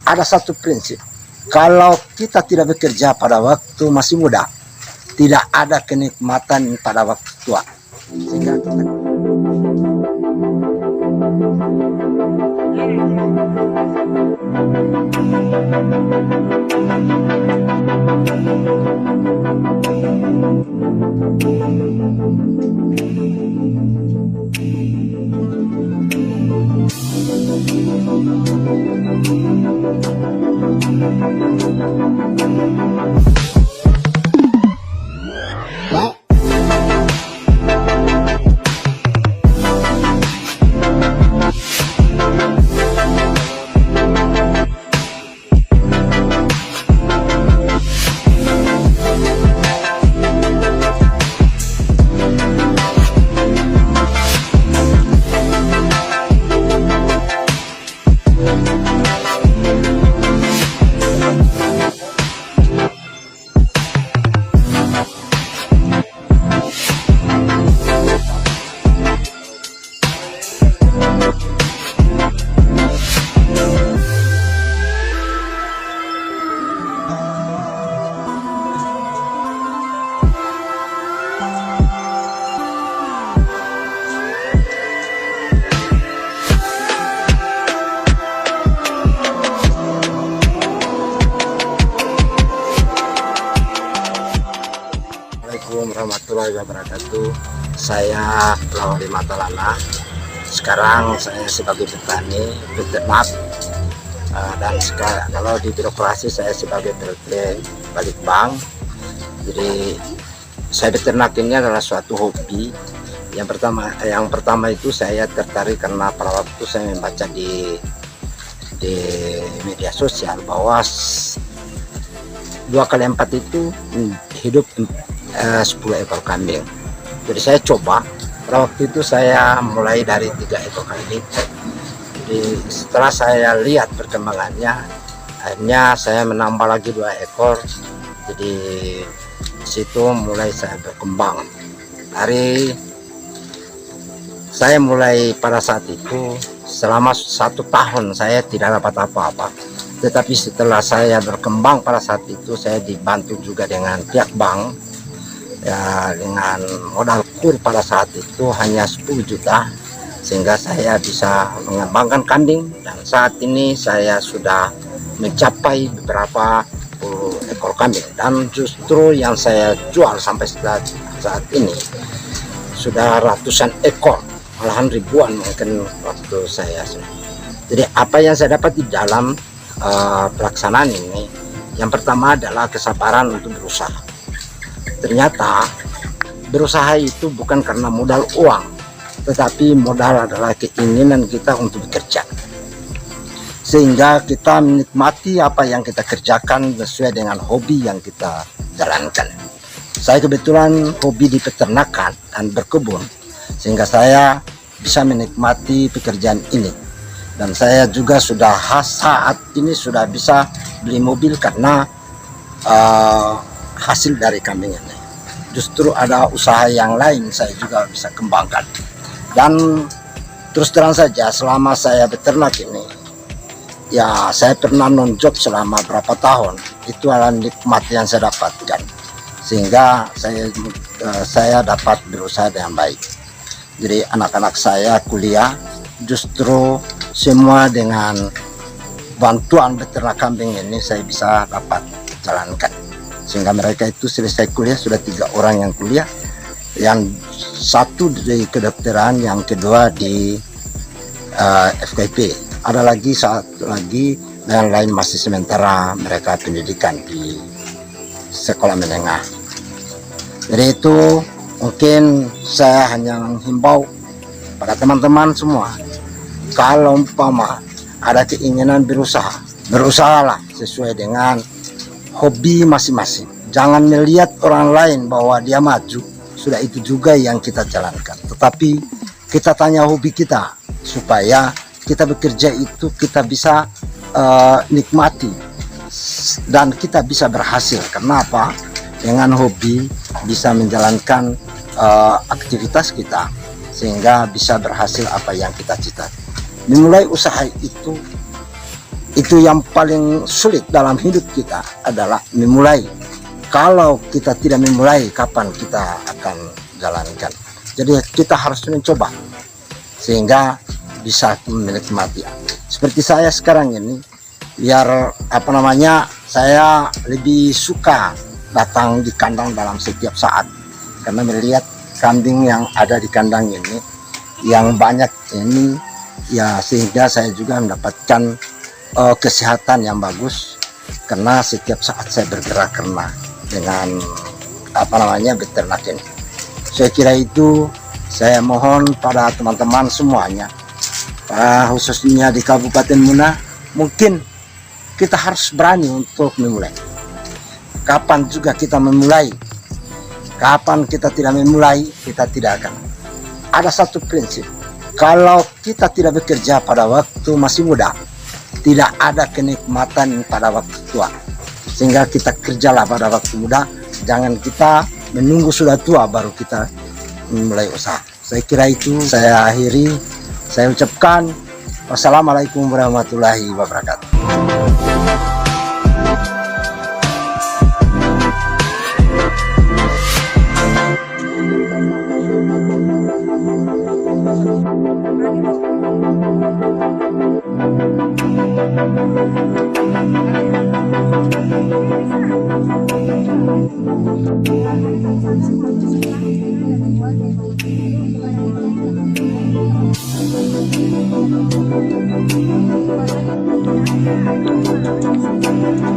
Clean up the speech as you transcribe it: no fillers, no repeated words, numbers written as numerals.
ada satu prinsip, kalau kita tidak bekerja pada waktu masih muda, tidak ada kenikmatan pada waktu tua. Sehingga kita... Assalamualaikum warahmatullahi wabarakatuh. Saya Lawali Matalana. Sekarang saya sebagai petani beternak, dan sekarang kalau di birokrasi saya sebagai PLT Balitbang. Jadi saya beternak ini adalah suatu hobi. Yang pertama itu saya tertarik karena pada waktu saya membaca di media sosial bahwa 2 kali 4 itu hidup 10 ekor kambing. Jadi saya coba, pada waktu itu saya mulai dari 3 ekor kambing. Jadi setelah saya lihat perkembangannya, akhirnya saya menambah lagi 2 ekor. Jadi situ mulai saya berkembang. Saya mulai pada saat itu selama 1 tahun saya tidak dapat apa-apa. Tetapi setelah saya berkembang pada saat itu, saya dibantu juga dengan pihak bank, ya, dengan modal kur pada saat itu hanya 10 juta, sehingga saya bisa mengembangkan kambing, dan saat ini saya sudah mencapai beberapa puluh ekor kambing, dan justru yang saya jual sampai saat ini sudah ratusan ekor, malahan ribuan mungkin waktu saya. Jadi apa yang saya dapat di dalam pelaksanaan ini, yang pertama adalah kesabaran untuk berusaha. Ternyata berusaha itu bukan karena modal uang, tetapi modal adalah keinginan kita untuk bekerja, sehingga kita menikmati apa yang kita kerjakan sesuai dengan hobi yang kita jalankan. Saya kebetulan hobi di peternakan dan berkebun, sehingga saya bisa menikmati pekerjaan ini. Dan saya juga sudah saat ini sudah bisa beli mobil karena hasil dari kambing ini. Justru ada usaha yang lain saya juga bisa kembangkan. Dan terus terang saja, selama saya beternak ini, ya saya pernah non-job selama berapa tahun. Itu adalah nikmat yang saya dapatkan, sehingga saya dapat berusaha dengan baik. Jadi anak-anak saya kuliah justru semua dengan bantuan beternak kambing ini saya bisa dapat jalankan, sehingga mereka itu selesai kuliah, sudah 3 orang yang kuliah, yang 1 di kedokteran, yang kedua di FKIP, ada lagi 1 lagi, dan lain masih sementara mereka pendidikan di sekolah menengah. Jadi itu mungkin saya hanya menghimbau pada teman-teman semua, kalau umpama ada keinginan berusahalah sesuai dengan hobi masing-masing. Jangan melihat orang lain bahwa dia maju, sudah itu juga yang kita jalankan. Tetapi kita tanya hobi kita, supaya kita bekerja itu kita bisa nikmati dan kita bisa berhasil. Kenapa? Dengan hobi bisa menjalankan aktivitas kita, sehingga bisa berhasil apa yang kita cita. Memulai usaha itu Itu yang paling sulit dalam hidup kita adalah memulai. Kalau kita tidak memulai, kapan kita akan jalankan? Jadi kita harus mencoba sehingga bisa menikmati. Seperti saya sekarang ini, biar apa namanya, saya lebih suka datang di kandang dalam setiap saat karena melihat kambing yang ada di kandang ini yang banyak ini ya, sehingga saya juga mendapatkan kesehatan yang bagus karena setiap saat saya bergerak karena dengan apa namanya beternak ini. Saya kira itu saya mohon pada teman-teman semuanya, khususnya di Kabupaten Muna, mungkin kita harus berani untuk memulai. Kapan juga kita memulai, kapan kita tidak memulai, kita tidak akan. Ada satu prinsip, kalau kita tidak bekerja pada waktu masih muda, tidak ada kenikmatan pada waktu tua. Sehingga kita kerjalah pada waktu muda, jangan kita menunggu sudah tua baru kita memulai usaha. Saya kira itu saya akhiri, saya ucapkan wassalamualaikum warahmatullahi wabarakatuh. Thank you.